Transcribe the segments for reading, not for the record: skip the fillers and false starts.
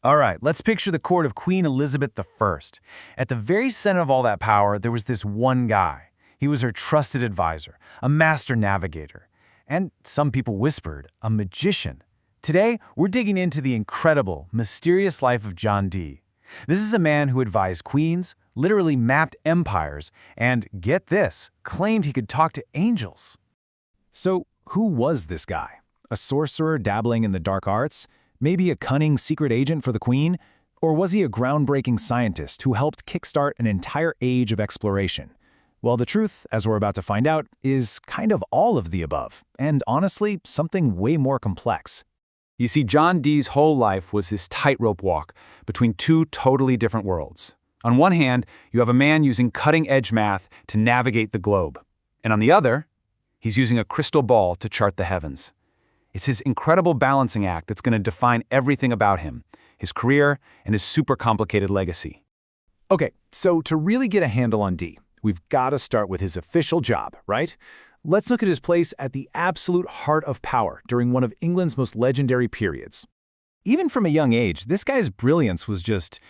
All right, let's picture the court of Queen Elizabeth I. At the very center of all that power, there was this one guy. He was her trusted advisor, a master navigator, and some people whispered, a magician. Today, we're digging into the incredible, mysterious life of John Dee. This is a man who advised queens, literally mapped empires, and, get this, claimed he could talk to angels. So, who was this guy? A sorcerer dabbling in the dark arts? Maybe a cunning secret agent for the Queen? Or was he a groundbreaking scientist who helped kickstart an entire age of exploration? Well, the truth, as we're about to find out, is kind of all of the above, and honestly, something way more complex. You see, John Dee's whole life was this tightrope walk between two totally different worlds. On one hand, you have a man using cutting-edge math to navigate the globe. And on the other, he's using a crystal ball to chart the heavens. It's his incredible balancing act that's going to define everything about him, his career, and his super complicated legacy. Okay, so to really get a handle on Dee, we've got to start with his official job, right? Let's look at his place at the absolute heart of power during one of England's most legendary periods. Even from a young age, this guy's brilliance was just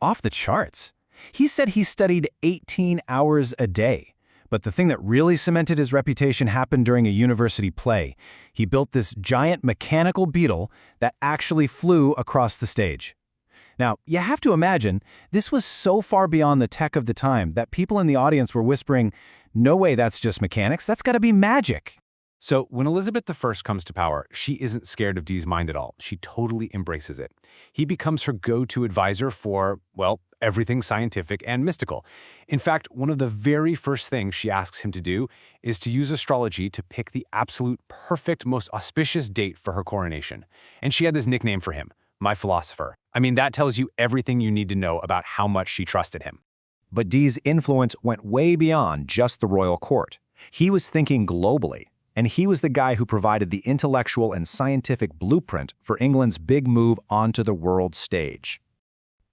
off the charts. He said he studied 18 hours a day. But the thing that really cemented his reputation happened during a university play. He built this giant mechanical beetle that actually flew across the stage. Now, you have to imagine, this was so far beyond the tech of the time that people in the audience were whispering, "No way, that's just mechanics, that's gotta be magic." So when Elizabeth I comes to power, she isn't scared of Dee's mind at all. She totally embraces it. He becomes her go-to advisor for, well, everything scientific and mystical. In fact, one of the very first things she asks him to do is to use astrology to pick the absolute perfect, most auspicious date for her coronation. And she had this nickname for him, my Philosopher. I mean, that tells you everything you need to know about how much she trusted him. But Dee's influence went way beyond just the royal court. He was thinking globally. And he was the guy who provided the intellectual and scientific blueprint for England's big move onto the world stage.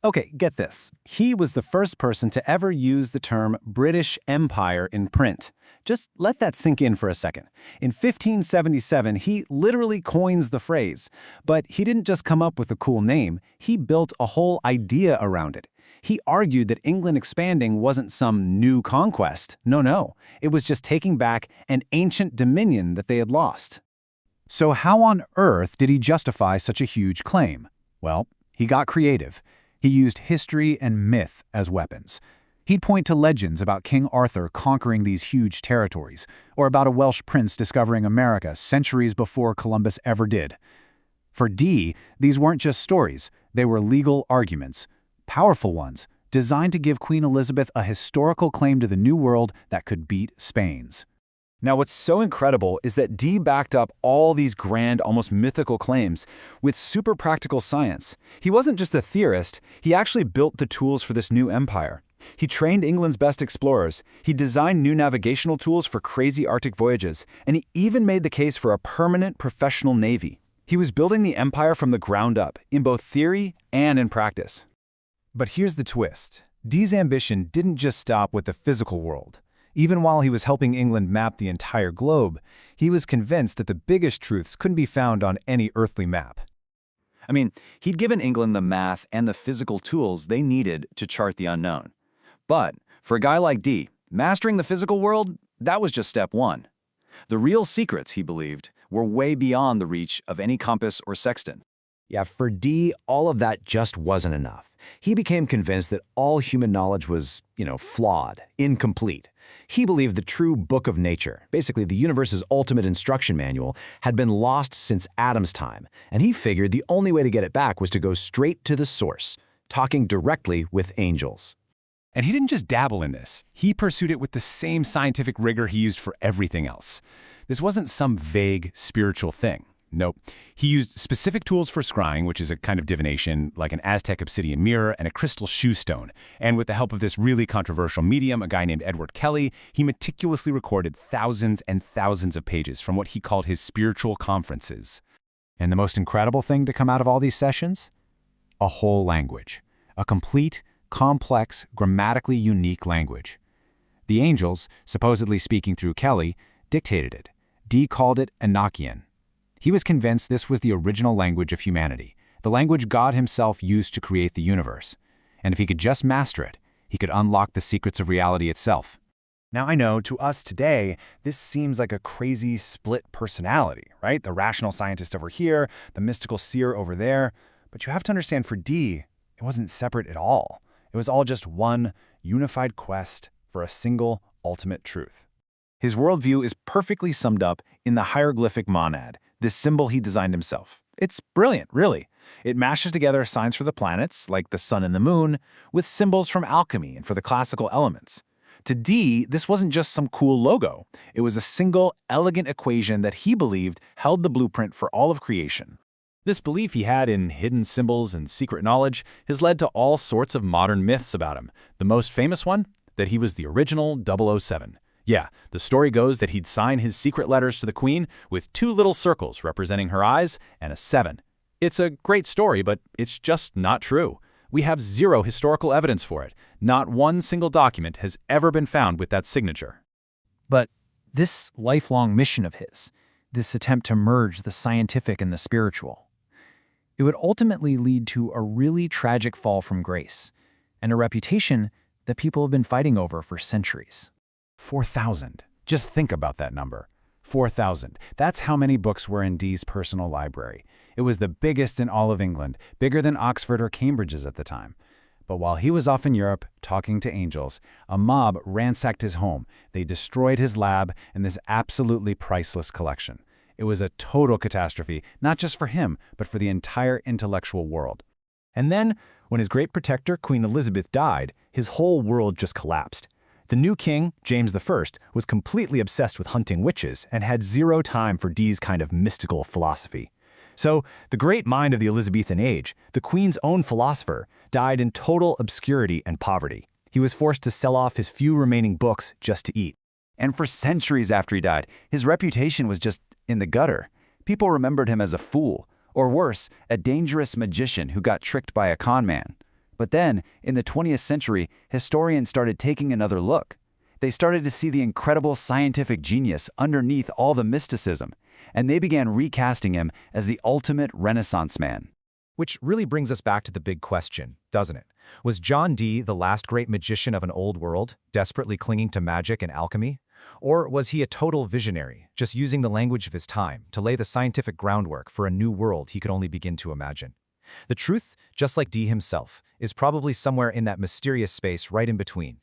Okay, get this. He was the first person to ever use the term British Empire in print. Just let that sink in for a second. In 1577, he literally coins the phrase. But he didn't just come up with a cool name, he built a whole idea around it. He argued that England expanding wasn't some new conquest. No. It was just taking back an ancient dominion that they had lost. So how on earth did he justify such a huge claim? Well, he got creative. He used history and myth as weapons. He'd point to legends about King Arthur conquering these huge territories, or about a Welsh prince discovering America centuries before Columbus ever did. For Dee, these weren't just stories, they were legal arguments. Powerful ones, designed to give Queen Elizabeth a historical claim to the New World that could beat Spain's. Now, what's so incredible is that Dee backed up all these grand, almost mythical claims with super practical science. He wasn't just a theorist, he actually built the tools for this new empire. He trained England's best explorers, he designed new navigational tools for crazy Arctic voyages, and he even made the case for a permanent professional navy. He was building the empire from the ground up, in both theory and in practice. But here's the twist. Dee's ambition didn't just stop with the physical world. Even while he was helping England map the entire globe, he was convinced that the biggest truths couldn't be found on any earthly map. I mean, he'd given England the math and the physical tools they needed to chart the unknown. But for a guy like Dee, mastering the physical world, that was just step one. The real secrets, he believed, were way beyond the reach of any compass or sextant. Yeah, for Dee, all of that just wasn't enough. He became convinced that all human knowledge was, flawed, incomplete. He believed the true book of nature, basically the universe's ultimate instruction manual, had been lost since Adam's time, and he figured the only way to get it back was to go straight to the source, talking directly with angels. And he didn't just dabble in this. He pursued it with the same scientific rigor he used for everything else. This wasn't some vague spiritual thing. Nope. He used specific tools for scrying, which is a kind of divination, like an Aztec obsidian mirror and a crystal shoe stone. And with the help of this really controversial medium, a guy named Edward Kelly, he meticulously recorded thousands and thousands of pages from what he called his spiritual conferences. And the most incredible thing to come out of all these sessions? A whole language. A complete, complex, grammatically unique language. The angels, supposedly speaking through Kelly, dictated it. Dee called it Enochian. He was convinced this was the original language of humanity, the language God himself used to create the universe. And if he could just master it, he could unlock the secrets of reality itself. Now I know, to us today, this seems like a crazy split personality, right? The rational scientist over here, the mystical seer over there. But you have to understand, for Dee, it wasn't separate at all. It was all just one unified quest for a single ultimate truth. His worldview is perfectly summed up in the hieroglyphic monad, this symbol he designed himself. It's brilliant, really. It mashes together signs for the planets, like the sun and the moon, with symbols from alchemy and for the classical elements. To Dee, this wasn't just some cool logo. It was a single, elegant equation that he believed held the blueprint for all of creation. This belief he had in hidden symbols and secret knowledge has led to all sorts of modern myths about him. The most famous one? That he was the original 007. Yeah, the story goes that he'd sign his secret letters to the Queen with 2 little circles representing her eyes and a 7. It's a great story, but it's just not true. We have 0 historical evidence for it. Not one single document has ever been found with that signature. But this lifelong mission of his, this attempt to merge the scientific and the spiritual, it would ultimately lead to a really tragic fall from grace and a reputation that people have been fighting over for centuries. 4,000. Just think about that number. 4,000. That's how many books were in Dee's personal library. It was the biggest in all of England, bigger than Oxford or Cambridge's at the time. But while he was off in Europe talking to angels, a mob ransacked his home. They destroyed his lab and this absolutely priceless collection. It was a total catastrophe, not just for him, but for the entire intellectual world. And then, when his great protector, Queen Elizabeth, died, his whole world just collapsed. The new king, James I, was completely obsessed with hunting witches and had 0 time for Dee's kind of mystical philosophy. So, the great mind of the Elizabethan age, the Queen's own philosopher, died in total obscurity and poverty. He was forced to sell off his few remaining books just to eat. And for centuries after he died, his reputation was just in the gutter. People remembered him as a fool, or worse, a dangerous magician who got tricked by a con man. But then, in the 20th century, historians started taking another look. They started to see the incredible scientific genius underneath all the mysticism, and they began recasting him as the ultimate Renaissance man. Which really brings us back to the big question, doesn't it? Was John Dee the last great magician of an old world, desperately clinging to magic and alchemy? Or was he a total visionary, just using the language of his time to lay the scientific groundwork for a new world he could only begin to imagine? The truth, just like Dee himself, is probably somewhere in that mysterious space right in between.